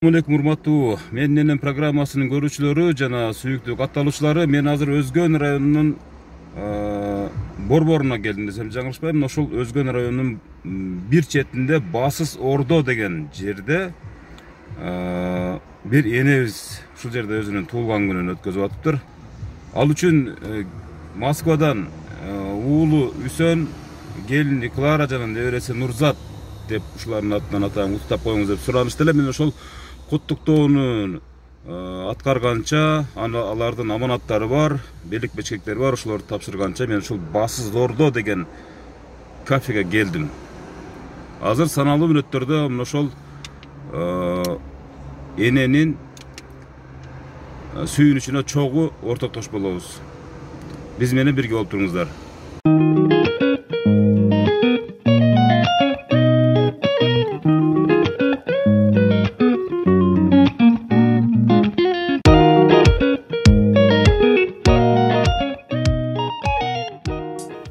Assalamualaikum урматтуу менен программасынын көрүүчүлөрү жана сүйүктүү катталуучулары. Мен азыр Өзгөн районунун борборуна келдим десем жаңылышпайм. Ошол Өзгөн районунун бир четинде Басыс Ордо деген жерде бир энебиз ушул жерде өзүнүн туулган күнүн өткөзүп атыптыр. Ал үчүн Москвадан уулу Үсөн, келини Клара жана небереси Нурзат деп ушулардын атынан атаң куттап коюңуз деп суранышты эле. Мен ошол куттуктоону аткарганча, алардын аманаттары бар, белек бечкектери бар, ошолорду тапшырганча мен ушул Басыс Ордо деген кафеге келдим. Азыр саналуу мүнөттөрдө мына ошол эненин сүйүнүчүнө чогуу ортоктош болобуз. Биз менен бирге болуп туруңуздар.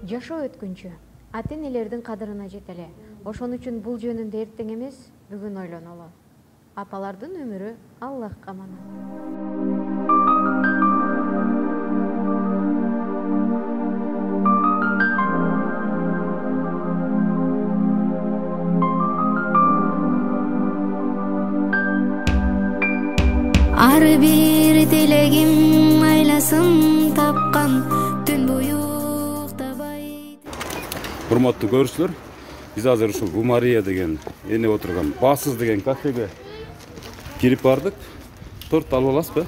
Жашоо өткүнчү ата-энелердин кадырына жетеле. Ошон үчүн бул жөнүндө эртең эмес, бүгүн ойлонолу. Апалардын өмүрү Аллахка аманат. Ар бир тилегим айласын тапкан түн бою уктабай. Урматтуу көрүүчүлөр, биз азыр ушул Гумария деген эне отурган Басыс деген кафеге кирип бардык. Торт алып аласызбы?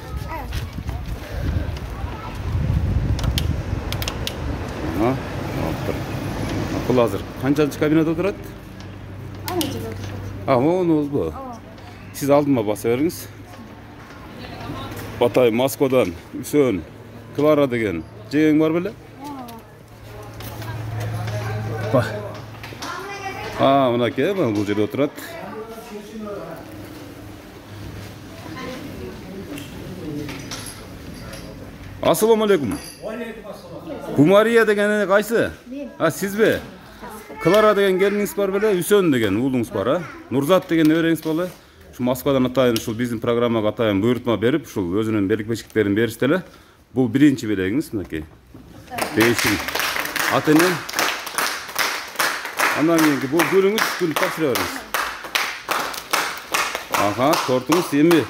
Бул азыр канчанчы кабинада отурат? Мону болбу. Сиз алдыма баса бериңиз. Батай Москвадан Үсөн, Клара деген жеңең бар беле? Мынакей, бул жерде отурат. Ассаламу алейкум. Гумария деген эне кайсы? Сизби? Клара деген келиниңиз бар беле? Үсөн деген уулуңуз бар, Нурзат деген небереңиз бар. Москвадан атайын ушул биздин программага атайын буйрутма берип, ушул өзүнүн белек бечкектерин беришти эле. Бул биринчи белегиңиз, мынакей. Бешиң. Ата-эне. Андан кийинки бул гүлүңүз, гүл тапшыра бериңиз. Тортуңуз эми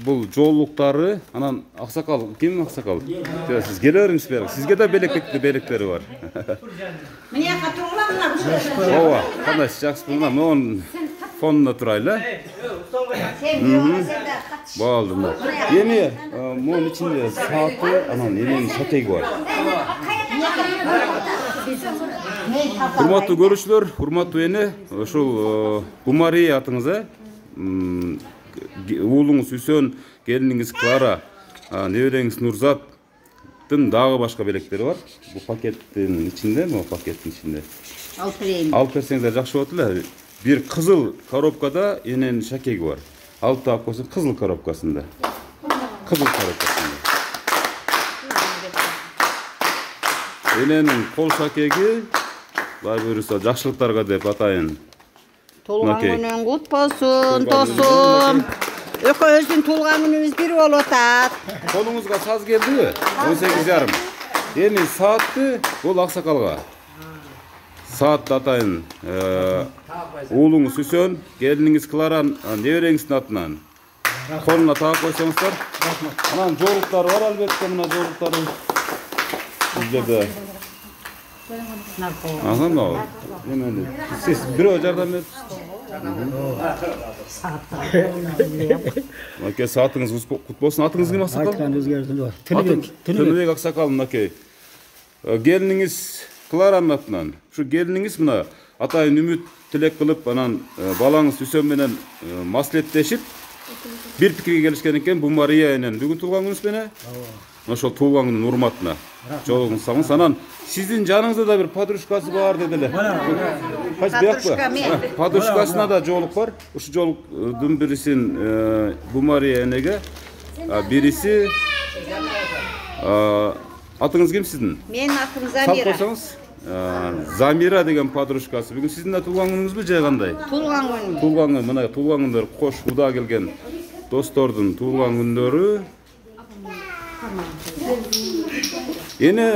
бул жоолуктары, анан аксакал, ким аксакал? Сиз келе бериңиз бери. Сизге да белектери бар. Мына жака тургула, Ооба, кандай жакшы мына фонуна турайлы. Болду. Эми монун ичинде сааты, анан эненин шатеги бар. Урматтуу көрүүчүлөр, урматтуу эне, ошол Гумария атыңыз, уулуңуз Үсөн, келиниңиз Клара, небереңиз Нурзаттын дагы башка белектери бар. Бул пакеттин ичинде, могу пакеттин ичинде. Алып берсеңиздер жакшы болот эле. Bir kızıl коробкада enenин шакеги бар. Алып таап койсоң кызыл коробкасында. Кызыл коробкасында. Эненин кол шакеги бай буюрса жакшылыктарга деп атайын. Туулган күнүң кут болсун, досум. Экөөбүздүн туулган күнүбүз бир болуп атат. Колуңузга саз келдиби? 18:30. Эми саатты бул аксакалга. Saat atayın, oğlunuz Üсөн, geliniңiz Клара, небереңиздин атынан. Koluna tağa koysanızlar. Anan joğluklar var elbette, buna joğlukları. Sizlerde. Siz bir hocardan ver. Saatınız kutlu olsun. Atınız kim aksakal? Tünübek aksakal. Geliniңiz Кларанын атынан. Şu geliniңiz mına atayın ümit tilek kılıp anan balаңыз Үсөн менен маслеттешип bir pikirge gelişken eken bu Maria enen бүгүн туулган күнүңүз менен. Ошол туулган күнүнүн урматына жолугуңуз сагын. Анан сиздин жаныңызда да бир подружкасы бар деди эле. Кайсы биякпы? Подружкасына да жолук бар. Ушу жолуктун бирисин bu Maria энеге, бириси атыңыз ким сиздин? Менин атым Замира. Замира деген подружкасы. Бүгүн сиздин да туулган күнүңүзбү же кандай? Тулган күнү. Туулган күн, мына туулган күндөр кош Куда келген достордун туулган күндөрү. Эне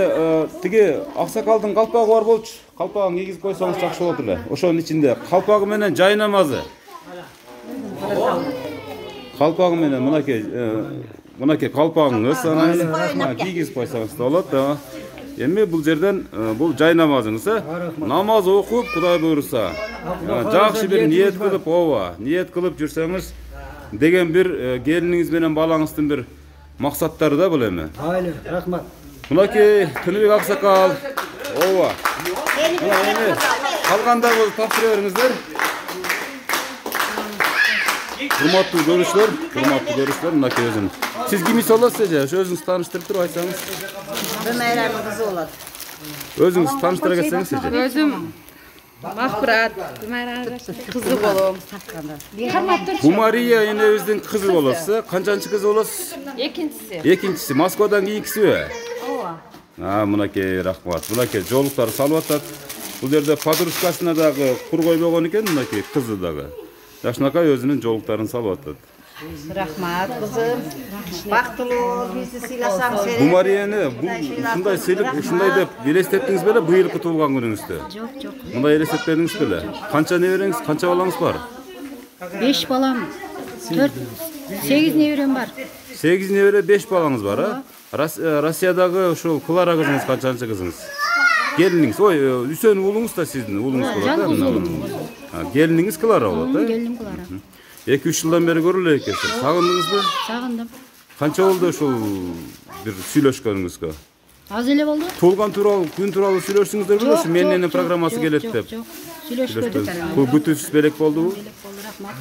тиги аксакалдын калпагы бар болчу. Калпагын кийгизип койсоңуз жакшы болот эле. Ошонун ичинде калпагы менен жай намазы. Калпагы менен мынакей калпагыңыз анан кийгизип койсоңуз да болот. Эми бул жерден бул жай намазыңыз, намаз окуп, Кудай буйруса, жакшы бир ниет кылып, ниет кылып жүрсөңүз деген бир келиниңиз менен балаңыздын бир максаттары да бул эми. Айылы, рахмат. Мынакей Тыныбек аксакал. Мына эми калганда бул тапшыра бериңиздер. Урматтуу көрүүчүлөр, мынакей өзүн. Сиз кимис болосуз же? Өзүңүз тааныштырып туруп айтсаңыз. Бөмайранын кызы болот. Өзүңүз тааныштыра кетсеңиз же. Өзүм Махмурат Бумария кызы болом. Бумария энебиздин кызы болосуз. Канчанчы кызы болосуз? Экинчиси. Москвадан кийинкисиби? Ооба. Мынакей рахмат. Мынакей жолуктар салып атат. Бул жерде подружкасына дагы кур койбогон экен, мынакей кызы дагы. Жашнакай өзүнүн жолуктарын салып атат. Рахмат кызым. Бактылуу бизди сыйласаң сен. Бумарияны ушундай сыйлап, ушундай деп элестеттиңиз беле быйылкы туулган күнүңүздө? Жок. Мындай элестетпедиңиз беле? Канча небереңиз, канча балаңыз бар? 5 балам. 8 неберем бар. 8 небере, 5 балаңыз бар, а? Россиядагы ушул Клара кызыңыз канчанчы кызыңыз? Келиниңиз, Үсөн уулуңуз да сиздин уулуңуз болот, а? Келиниңиз Клара болот, а? Келиним Клара. 2-3 жылдан бери көрүлө экенсиз. Сагындыңызбы? Сагындым. Канча болду ушул бир сүйлөшкөнүңүзгө? Аз эле болду. Туулган тууралуу, күн тууралуу сүйлөштүңүздөр беле? Ушу менин программасы келет деп. Жок. Сүйлөшпөдүк. Бул бүтүнсүз белек болдубу? Рахмат.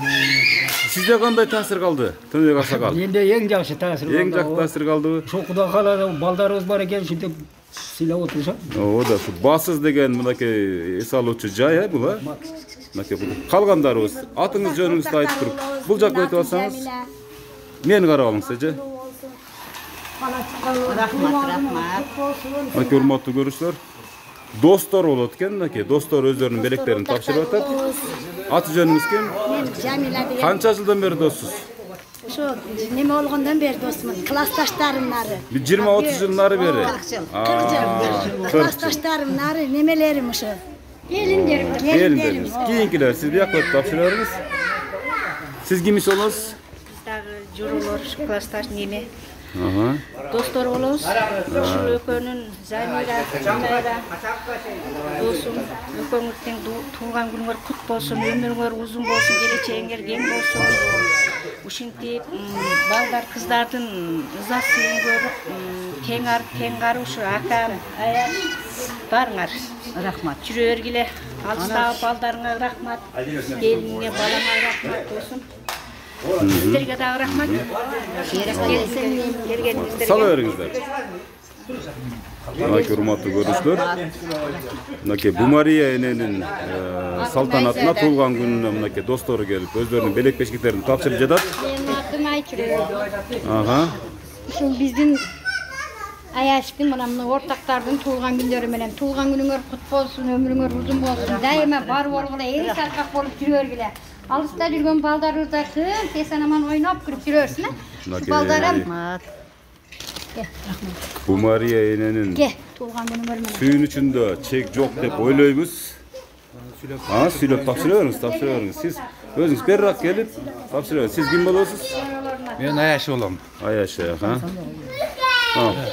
Сизде кандай таасир калды? Тыныбек аксакал. Менде эң жакшы таасир болду. Эң жакшы таасир калдыбы? Ошо Кудай кааласа балдарыбыз бар экен, ушинтип сыйлап отурса. Да, басыз деген мынакей эс алуучу жай, бул, а? Мынакей калгандарыбыз атыңыз жөнүңүздү айтып туруп, бул жакка өтүп алсаңыз. Мени карап алыңыз, же? Рахмат. Мынакей урматтуу көрүүчүлөр, достор болот экен, мынакей достор өздөрүнүн белектерин тапшырып атат. Аты жөнүңүз ким? Мен Жамила деген. Канча жылдан бери доссуз? Ошо неме болгондон бери досмун. Классташтарым нары. 20-30 жыл нары бери. 40 жыл. Классташтарым нары немелерим ошо. Келиндерим. Кийинкилер сиз бияка өтүп тапшыра бериңиз. Сиз кимис болосуз? Дагы журулор, классташ неме. Достор болобуз. Ушул экөөнүн Замира, Жумайра досум. Экөөңүздүн туулган күнүңөр кут болсун, өмүрүңөр узун болсун, келечегиңер кең болсун. Ушинтип балдар, кыздардын ызасын көрүп, тең ар ушу акам, аяш барыңар. Рахмат. Жүрө бергиле. Алыстагы балдарыңа рахмат. Келиниңе, балаңа рахмат болсун. Сиздерге дагы рахмат. Сала бериңиздер. Мынакей урматтуу көрүүчүлөр, мынакей Бумария эненин салтанатына туулган күнүнө мынакей достору келип, өздөрүнүн белек бешкектерин тапшырып жатат. Атын Айчүрө. Ушул биздин Аяштын мына ортактардын туулган күндөрү менен туулган күнүңөр кут болсун, өмүрүңөр узун болсун. Дайыма бар болгула, эли саркак болуп жүрө бергиле. Алыста жүргөн балдарыбызда кым тесанаман ойноп кирип жүрөсүн, а? Балдарым. Бумария эненин Туулган күнүңөр менен. сүйүнүчүндө чек жок деп ойлойбуз. Сүйлөп тапшыра бериңиз. Сиз өзүңүз берирээк келип тапшыра бериңиз. Сиз ким болосуз? Мен Аяш болом. Аяш,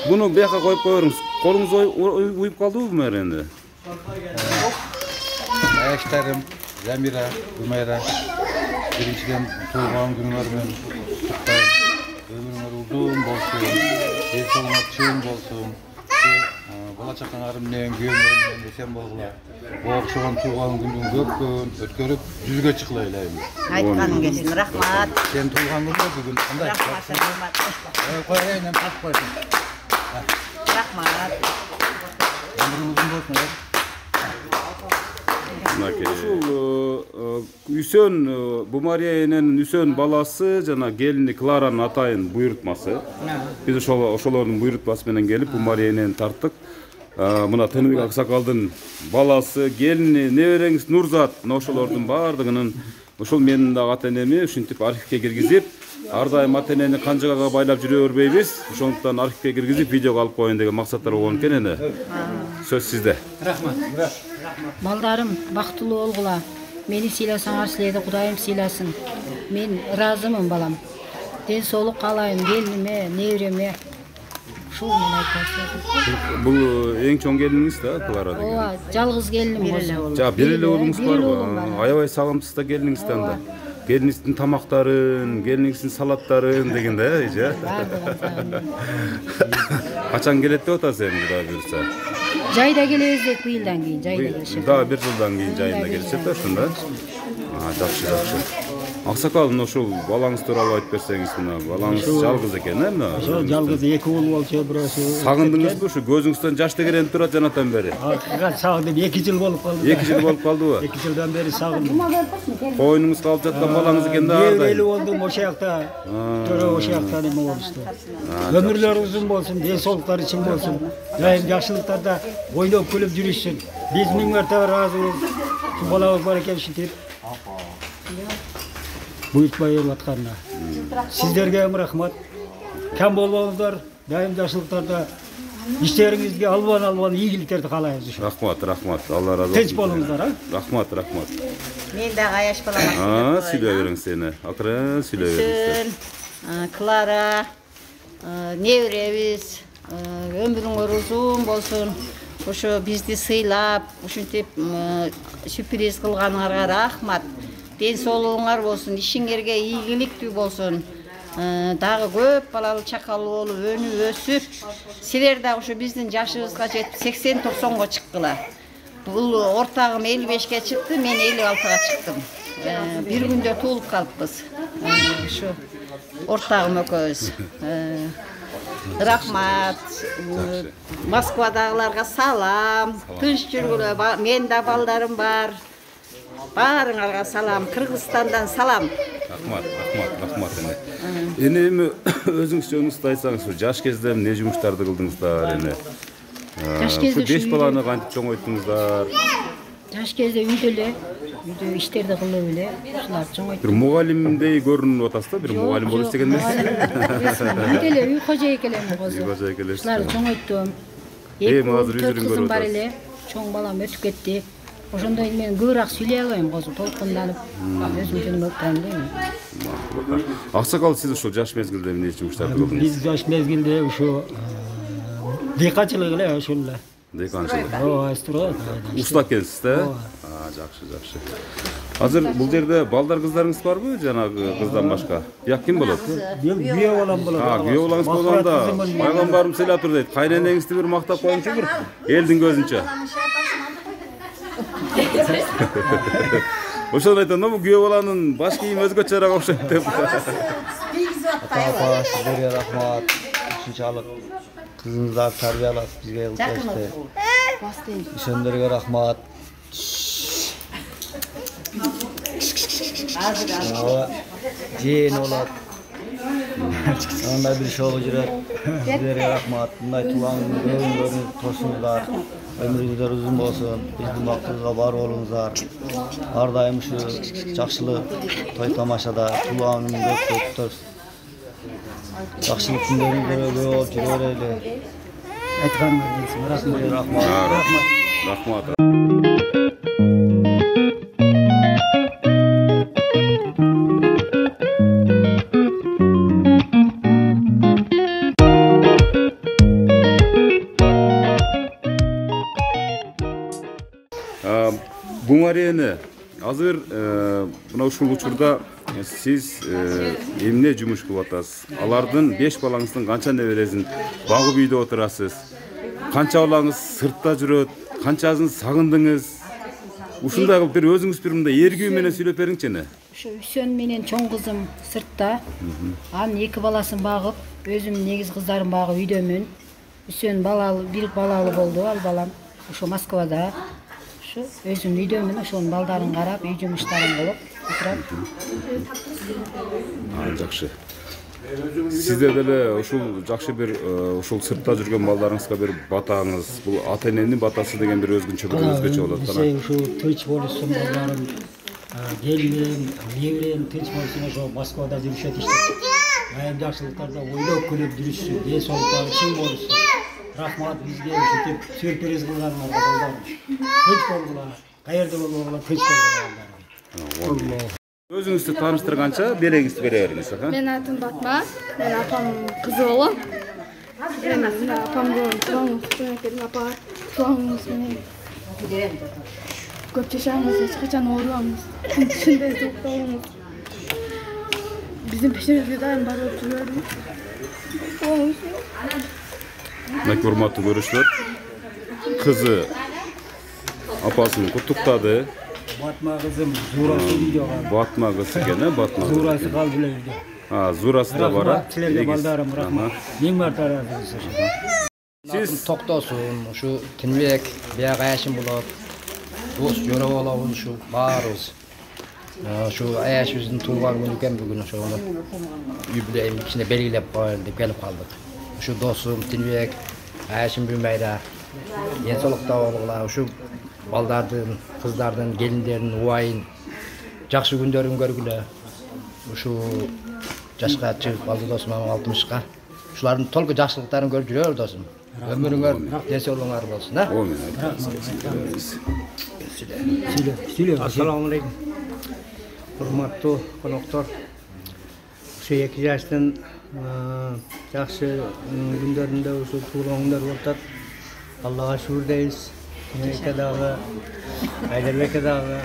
Буну бияка коюп коюңуз. Колуңуз уюп калдыбы Бумарияны? Аяштарым, Замира, Бумайра. Биринчиден туулган күнүңөр менен куттайм. Өмүрүңөр узун болсун, эл соолуңар чоң болсун. Бала чакаңар менен, күйөөңөр менен эсен болгула. Окшогон туулган күнүң көпкөн өткөрүп, жүзгө чыккыла элейм. Айтканың келсин. Рахмат. Сен туулган күнүңөр бүгүн кандай? Рахмат. Койгойн, эми тартып койсун. Рахмат. Өмүрүң узун болсун. Ушул Үсөн Бумария эненин Үсөн баласы жана келини Кларанын атайын буйрутмасы. Биз ошолордун буйрутмасы менен келип Бумария энени тарттык. мына Тыныбек Аксакалдын баласы, келини, небереңиз Нурзат, ошолордун баардыгынын ошол менин дагы ата-энеми ушинтип архивге киргизип, ар дайым ата-энени канжыгага байлап жүрө бербейбиз. Ошондуктан архивге киргизип видеого алып коеюн деген максаттар болгон экен эне. Сөз сизде. Рахмат. Балдарым бактылуу болгула. Мени сыйласаңар силерди Кудайым сыйласын. Мен ыраазымын балам. Ден соолук каалайм келиниме, небереме. Ушул мен айтасым. Бул эң чоң келиниңиз да, Клара деген. Ооба, жалгыз келиним болсо. Жа, бир эле уулуңуз барбы? Аябай сагымсыз да келиниңизди анда. Келиниңиздин тамактарын, келиниңиздин салаттарын деген да, же? Качан келет деп атасыз эми Кудай буйрса? Жайда келебиз деп быйылдан кийин жайда келишет. Да, бир жылдан кийин жайында келишет да ошондо. Жакшы, жакшы. Аксакалдын ошол балаңыз тууралуу айтып берсеңиз, мына балаңыз жалгыз экен, мына. Ошо жалгыз эки уул болчу, бирөөсү. Сагындыңызбы ушу көзүңүздөн жаш тегеренип турат жанатан бери? Сагындым, 2 жыл болуп калды. 2 жыл болуп калдыбы? 2 жылдан бери сагындым. Коюнуңуз калып жаткан балаңыз экен да. Элүү болдум ошол жакта. Төрө ошол жакта эме болушту. Өмүрлөрү узун болсун, ден соолуктары чың болсун. Дайым жакшылыктарда ойноп күлүп жүрүшсүн. Биз миң мәртебе ыраазыбыз. Балабыз бар экен ушинтип. Буйрутпай берип атканына. Сиздерге рахмат. Кем болбоңуздар, дайым жакшылыктарда иштериңизге албан ийгиликтерди каалайбыз. Рахмат. Алла разы болсун. Тынч болуңуздар, а? Рахмат. Мен дагы аяш балам. Сүйлөй бериңиз сени. Акырын сүйлөй бериңиз. Клара, неберебиз, өмүрүңөр узун болсун. Ошо бизди сыйлап, ушинтип сюрприз кылганыңарга рахмат. Ден соолугуңар болсун, ишиңерге ийгиликтүү болсун. Дагы көп балалуу чакалуу болуп, өнүп өсүп, силер дагы ошо биздин жашыбызга жетип 80-90го чыккыла. Бул ортагым 55ге чыкты, мен 56га чыктым. Бир күндө туулуп калыппыз. Ушу ортагым экөөбүз. Рахмат. Москвадагыларга салам. Тынч жүргүлө. Мен да балдарым бар. Баарыңарга салам. Кыргызстандан салам. Рахмат эне. Эми өзүңүз жөнүңүздү айтсаңыз, жаш кезде эмне жумуштарды кылдыңыздар эне? Жаш кезде 5 баланы кантип чоңойттуңуздар? Жаш кезде үйдө иштерди кылып эле ушулар чоңойтту. Бир мугалимдей көрүнүп атасыз да, бир мугалим болуш деген эмес. Үйдө эле үй кожойке элем козу. Ушуларды чоңойттум. Эми азыр үйдүн кызым бар эле. Чоң балам өтүп кетти. Ошондой мен көбүрөөк сүйлөй албайм козу, толкунданып. Өзүм жөнүм өтпөйм. Аксакал, сиз ушул жаш мезгилде эмне жумуштарды кылдыңыз? Биз жаш мезгилде ушу дыйканчылык эле ошол эле. Дыйканчылык. Ооба, астырат. Уста экенсиз да? Жакшы. Азыр бул жерде балдар кыздарыңыз барбы? Жанагы кыздан башка. Бияк ким болот? Күйөө балам болот. Күйөө балаңыз болгондо пайгамбарым сыйлап тур дейт. Кайненеңизди бир мактап коюңчу бир элдин көзүнчө. Ошондо айтам, бул күйөө баланын баш кийими өзгөчөрөөк окшойт деп. Ата-апа, сиздерге рахмат. Ушунчалык кызыңыздар тарбиялап бизге кылышты. Ошондорго рахмат. Жээн болот. Андай бир иш болуп жүрөт. Сиздерге рахмат. Мындай тууган күнүңөрү тосуңуздар. Ömrünüzler uzun olsun, bizim vaktimize var olunuzlar. Ар дайым ушу жакшылык той тамашада туулган күнүңөр өтүп жакшылык күндөрүңөр болуп жүрө берели. Айтканыңыз Рахмат. Буңарияны азыр мына ушул учурда сиз эмне жумуш кылып атасыз? Алардын 5 балаңыздын канча небересин багып үйдө отурасыз? Канча балаңыз сыртта жүрөт? Канчасын сагындыңыз? Ушундай кылып бир өзүңүз бир мындай эргүү менен сүйлөп бериңчи эне. Ушу Үсөн менен чоң кызым сыртта. Анын 2 баласын багып, өзүм негиз кыздарым багып үйдөмүн. Үсөн бир балалы болду, ал балам ушу Москвада. Өзүм үйдөмүн, ошонун балдарын карап, үй жумуштарын кылып отурам. Жакшы. Сизде деле ушул жакшы бир ушул сыртта жүргөн балдарыңызга бир батаңыз, бул ата эненин батасы деген бир өзгөчө болот кана. Ушул тынч болушун балдарым, келиним, неберем тынч болсун, ошо Москвада жүрүшөт иштеп. Айым жакшылыктарда ойлоп күлүп жүрүшсүн, ден соолуктары чың болушун. Рахмат бизге ушинтип сюрприз кылганыңарга балдарым. Тынч болгула, каерде болгула тынч болгула. Өзүңүздү тааныштырганча белегиңизди бере бериңиз, ака. Мен атым Батма, мен апам кызы болом. Мен апам туаңыз менен апа туаңыз менен көп жашаңыз, эч качан оорубаңыз, тынчында токтоңуз. Биздин пешибизге дайым барып жүрөбүз. Мына урматтуу көрүүчүлөр, кызы апасын куттуктады. Батма кызым Зурасы видеога. Батма кыз экен, Батма. Зурасы калды эле үйдө. Зурасы да бар. Силерге балдарым рахмат. Миң марта ыраазыбыз. Сиз токтосун, ушу Тинбек, бияк Аяшим болот. Дос жора болобуз ушу баарыбыз. Ушу Аяшыбыздын туулган күнү экен бүгүн ошону юбилейим ичинде белгилеп коелу деп келип калдык. Ушу досум Тинбек, Аяшим Бүмайра, ден соолукта болгула, ушу балдардын, кыздардын, келиндердин убайын жакшы күндөрүн көргүлө. Ушу жашка чыгып калды досум 60-ка. Ушулардын толку жакшылыктарын көрүп жүрөлү досум. Өмүрүңөр, ден соолугуңар болсун, а? Assalamu alaikum. Hurmatlı konoktор. Şu 2 yaştın жақсы күндерінде осы туылғандар болтат. Аллаға шүкір дейбіз. Америкадағы, Айдарбекадағы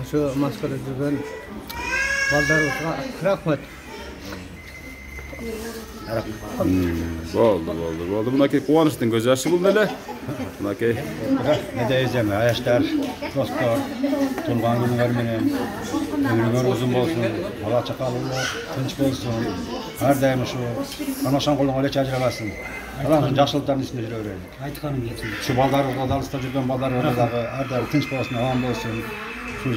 осы Москвада жүрген балдарымызға рахмет. Болду. Мынакей кубанычтын көз жашы бул деле. Мынакей. Ne diyeceğim, Аяштар, достор, туылған күнүңөр менен өмүрүңөр узун болсун, бала чакалыңар тынч болсун. Ар дайым ушу анашан колуңа эле ажырабасын. Алардын жакшылыктарын үстүндө жүрө берели. Айтканым келсин. Şu балдарыбызга алыста жүргөн балдарыбызга дагы ар дайым тынч болсун, аман болсун. Şu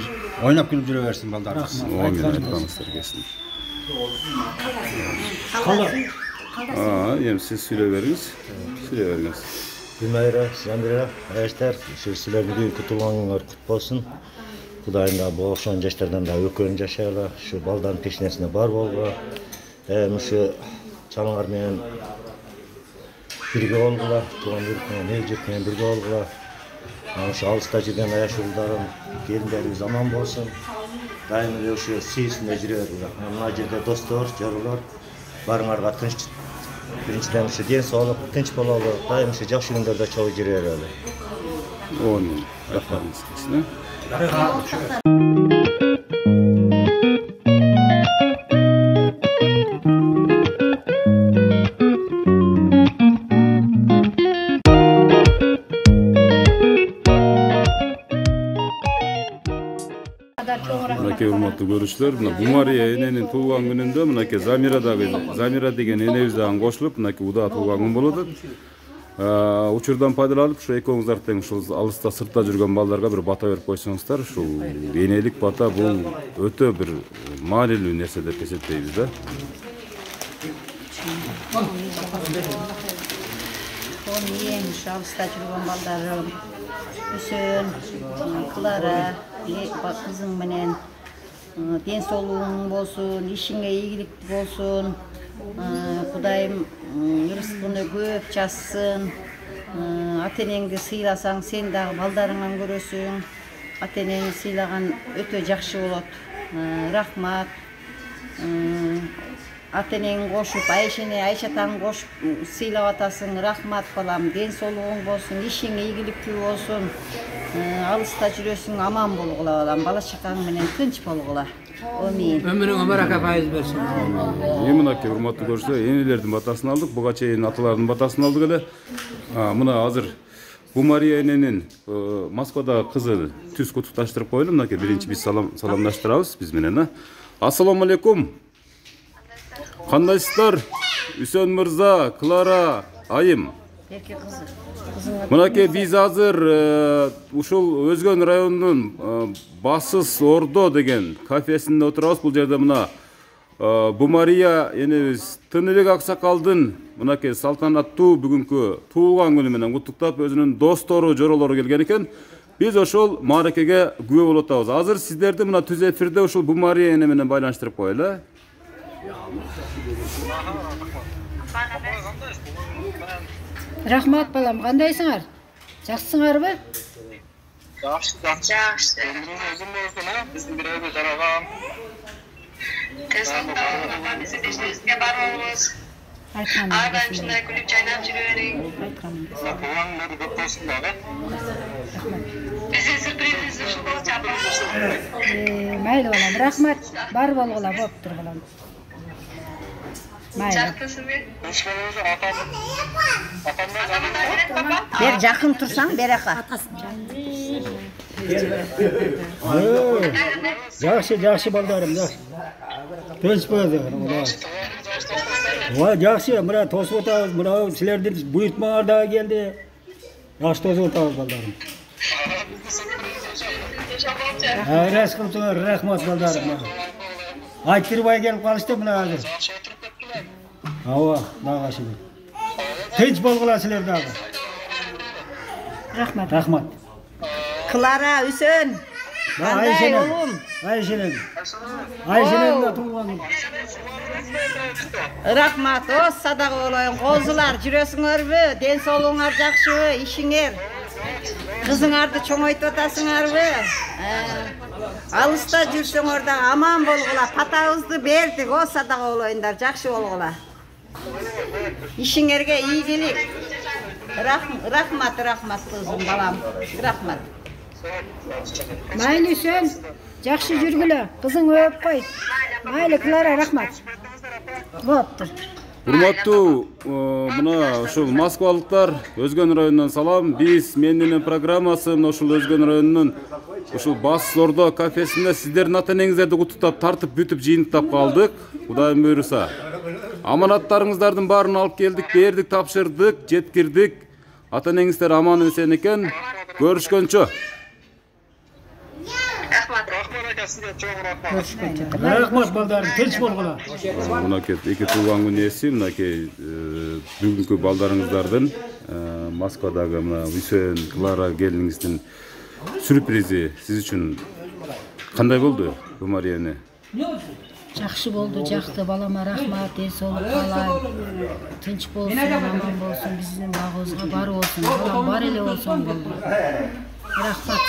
ойноп күлүп жүрө берсин балдарыбыз. Айтканыңыздар келсин. Эми сиз сүйлөй бериңиз. Бүмайра, Замира, Аяштар, силердин бүгүнкү туулган күнүңөр кут болсун. Кудайым да бул окшогон жаштардан да өкөн жашайлы, ушу балдардын текшинесине бар болгула. Ушу чалыңар менен бирге болгула, тууган журт менен, эл журт менен бирге болгула. Ушу алыста жүргөн аяш уулдарым, келиндерибиз аман болсун. Дайым эле ушу сүйүүсүндө жүрө бергиле. Мына жерде достор, жорулар, барыңарга тынч, биринчиден ушу ден соолук, тынч бололу, дайым ушу жакшы күндөрдө чогуу жүрө берели. Рахмат. Мынакей урматтуу көрүүчүлөр, мына Бумария эненин туулган күнүндө мынакей Замира деген энебиз дагы кошулуп, мынакей удаа туулган күн болуп атат. Учурдан пайдаланып, ушу экөөңүздөр тең ушул алыста сыртта жүргөн балдарга бир бата берип койсоңуздар, ушул энелик бата бул өтө бир маанилүү нерсе деп эсептейбиз да. Ушу алыста жүргөн балдарым, Үсөн, Клара, кызың менен ден соолугуң болсун, ишиңе ийгилик болсун. Кудайым рызкыны көп жазсын. Ата энеңди сыйласаң, сен дагы балдарыңан көрөсүң. Ата энени сыйлаган өтө жакшы болот. Рахмат. Ата энең кошуп, Айшатаң кошуп сыйлап атасың. Рахмат балам. Ден соолугуң болсун, ишиң ийгиликтүү болсун. Алыста жүрөсүң, аман болгула балам. Бала чакаң менен тынч болгула. Амин. Өмүрүңө барака пайыз берсин. Мынакей урматтуу көрүүчүлөр, энелердин батасын алдык, буга чейин аталардын батасын алдык эле. Мына азыр Бумария эненин Москвадагы кызы түз куттукташтырып коелу. Мынакей биринчи биз саламдаштырабыз биз менен. Ассаламу алейкум. Кандайсыздар? Үсөн мырза, Клара, айым. Мынакей биз азыр ушул Өзгөн районунун Басыс Ордо деген кафесинде отурабыз. Бул жерде мына Бумария энебиз Тыныбек Аксакалдын мынакей салтанаттуу бүгүнкү туулган күнү менен куттуктап өзүнүн достору, жоролору келген экен. Биз ошол мааракеге күбө болуп атабыз. Азыр сиздерди мына түз эфирде ушул Бумария эне менен байланыштырып коелу. Рахмат балам, кандайсыңар? Жакшысыңарбы? Жакшы. Өзүм болсун, биздин бирөөгө жараган. Биздин ишибизге бар болобуз. Айдан ушундай күлүп жайнап жүрө бериң. Туулган көп болсун дагы. Биздин сюрпризибиз ушул болчу. Майлы балам, рахмат. Бар болгула болуптур балам. Бер жакын турсаң, берака. Жакшы балдарым, жакшы. Тынч болду. Ва, жакшы, мына тосуп атабыз, мына силердин буйртмаңар дагы келди. Жакшы тосуп атабыз балдарым. Рас кылсаңар, рахмат балдарым. Айтырбай келип калышты мына азыр. Ава, дагы шүгүр. Тынч болгула силер дагы. Рахмат. Рахмат. Клара, Үсөн. Кандай улум? Айшенем да туулган. Рахмат, о садак болоюн. Козулар жүрөсүңөрбү? Ден соолугуңар жакшыбы? Ишиңер? Кызыңарды чоңойтуп атасыңарбы? Алыста жүрсөңөр да аман болгула. Патабызды бердик, о садак болоюндар, жакшы болгула. Ишиңерге ийгилик. Рахмат кызым балам. Рахмат. Майлы Үсөн, жакшы жүргүлө. Кызың өп кой. Майлы Клара, рахмат. Болуптур. Урматтуу мына ушул москвалыктар, Өзгөн районунан салам. Биз менин программасы мына ушул Өзгөн районунун ушул Бас Ордо кафесинде сиздердин ата-энеңиздерди куттуктап, тартып бүтүп жыйынтап калдык. Кудайым буйруса. Аманаттарыңыздардын баарын алып келдик, бердик, тапшырдык, жеткирдик. Ата-энеңиздер аман эсен экен. Көрүшкөнчө. Рахмат балдарым, тынч болгула. Мынакей эки туулган күн ээси, мынакей бүгүнкү балдарыңыздардын Москвадагы мына Үсөн, Клара келиниңиздин сюрпризи сиз үчүн кандай болду, Бумария эне? Жакшы болду, жакты балама рахмат, ден соолук каалайм. Тынч болсун, аман болсун, биздин багыбызга бар болсун, балам бар эле болсун болду. Рахмат сага.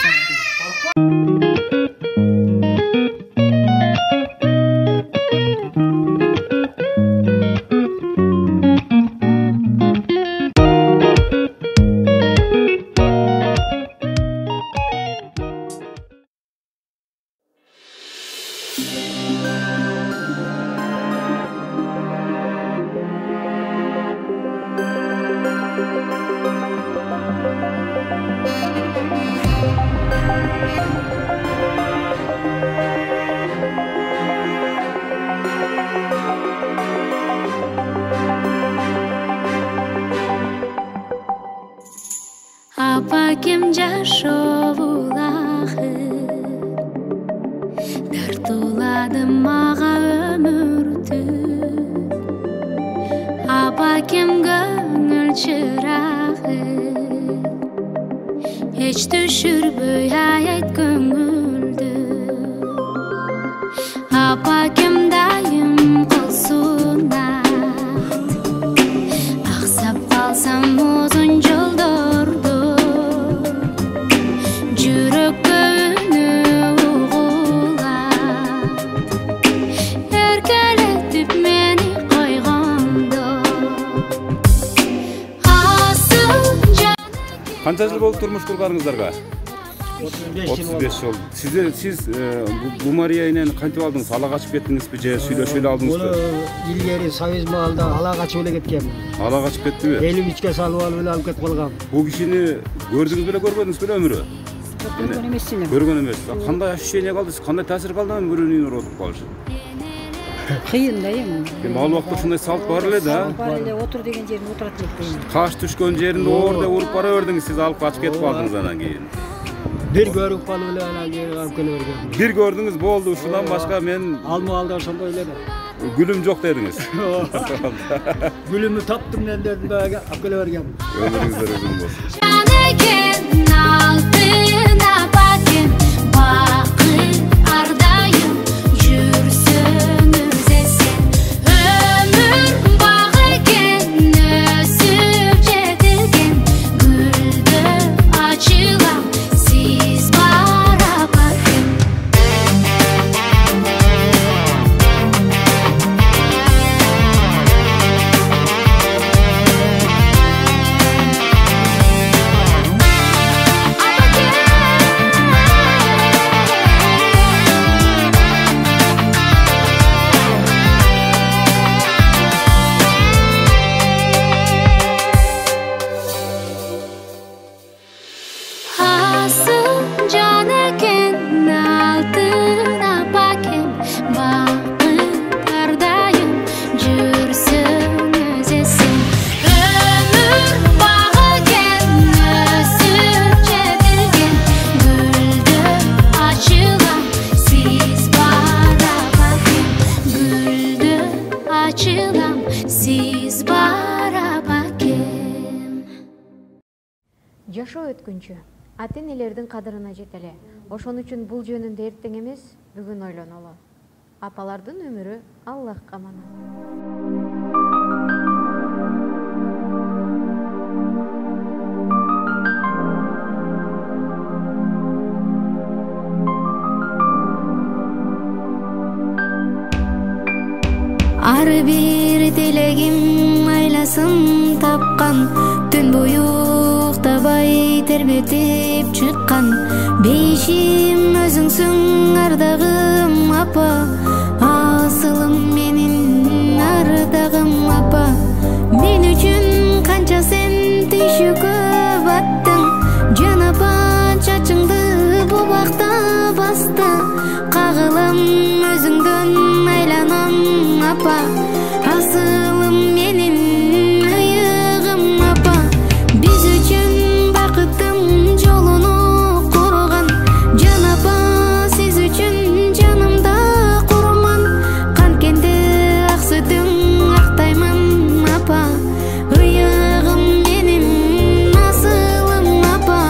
Апакем жашоолахы тартуулады мага өмүрдү. Апакем көңүл чырагы эч түшүрбөй айт көңүлдү. Апакем дайым кылсун аксап калсам узун жолдорду. Канча жыл болду турмуш курганыңыздарга? 35 жыл. Сиз Бумария менен кантип алдыңыз? Ала качып кеттиңизби же сүйлөшүп эле алдыңызбы? Илгери Союз маалда ала качып эле кеткем. Ала качып кеттиби? 53 салып алып эле алып кетип калгам. Бул кишини көрдүңүз беле, көрбөдүңүз беле өмүрү? Көргөн эмесмин. Көргөн эмес. Кандай ощущение калды? Кандай таасир калды өмүрүнүн оротуп калышы? Кыйын да эми. Ал убакта ушундай салт бар эле да. Бар эле, отур деген жерин отурат элек. Каш түшкөн жеринде оор деп уруп бара бердиңиз, сиз алып качып кетип калдыңыз анан кийин. Бир көрүп калып эле анан кийин алып келе бергем. Бир көрдүңүз болду, ушундан башка мен алма алда ошондой эле. Gülüm yok dediniz. Gülümü taptım ben dedim böyle akıla vergen. Ömrünüzler uzun olsun. Caneken altına bakın, bakın ardayım, yürsünüz esen. Ömür bağıken, ösüp cedirgen, güldü açılan, siz bara bakın. Hasım caneken altına bakın, bakın ardayım, yürsünüz esen. Ömür bağıken, ösüp cedirgen, güldü açılan, siz bara bakın. Güldü açılan, siz bara bakın. Жашоо өткүнчү ата-энелердин кадырына жетеле. Ошон үчүн бул жөнүндө эртең эмес, бүгүн ойлонолу. Апалардын өмүрү Аллахка аманат. Ар бир тилегим айласын тапкан, түн бою уктабай тербетип чыккан. Бейишим өзүңсүң ардагым апа, асылым менин ардагым апа. Мен үчүн канча сен түйшүккө баттың, жан апа чачыңды бу бакта басты. Кагылым өзүңдөн айланам апа, асылым менин ыйыгым апа. Биз үчүн бакыттын жолуну курган, жан апа сиз үчүн жанымда курман. Канткенде ак сүтүң актаймын апа, ыйыгым менин асылым апа.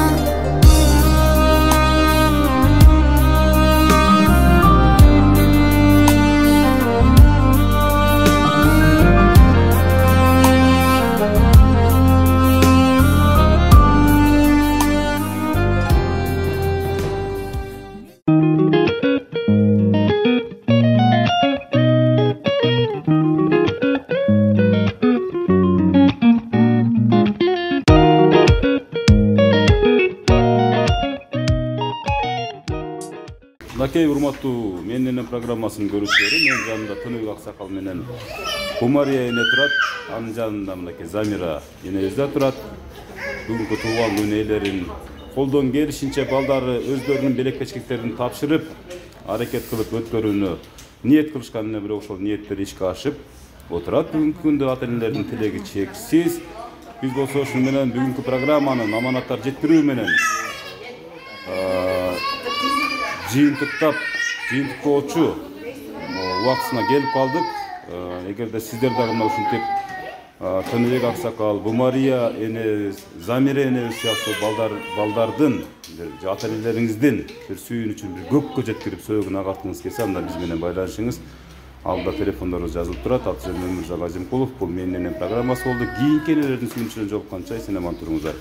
Накей урматтуу менен программасынын көрүүчүлөрү, менин жанымда Тыныбек Аксакал менен Кумария эне турат, анын жанында мынакей Замира энебиз да турат. Бүгүнкү туулган күн ээлерин колдон келишинче балдары өздөрүнүн белекчиликтерин тапшырып, аракет кылып өткөрүүнү ниет кылышкан, бирок ошол ниеттер ишке ашып отурат. Бүгүнкү күндө ата-энелердин тилеги чексиз. Биз болсо ушун менен бүгүнкү программанын аманаттар жеткирүү менен жыйынтыктап, жыйынтыккоочу убактысына келип калдык. Эгерде сиздер дагы мына ушинтип Тыныбек Аксакал, Бумария эне, Замира энебиз сыяктуу балдардын, ата-энелериңиздин бир сүйүүнү үчүн бир көккө жеткирип сөөгүн агартыңыз келсе, анда биз менен байланышыңыз. Алда телефондорубуз жазылып турат. Аты жөнүм Өмүрзак Азимкулов. Бул менин программасы болду. Кийинки энелердин сүйүнүчүнө жолукканча эсен аман туруңуздар.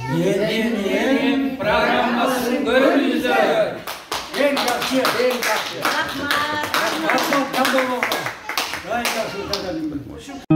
Менин программасын көрүңүздөр. Эң жакшы. Рахмат. Рахмат.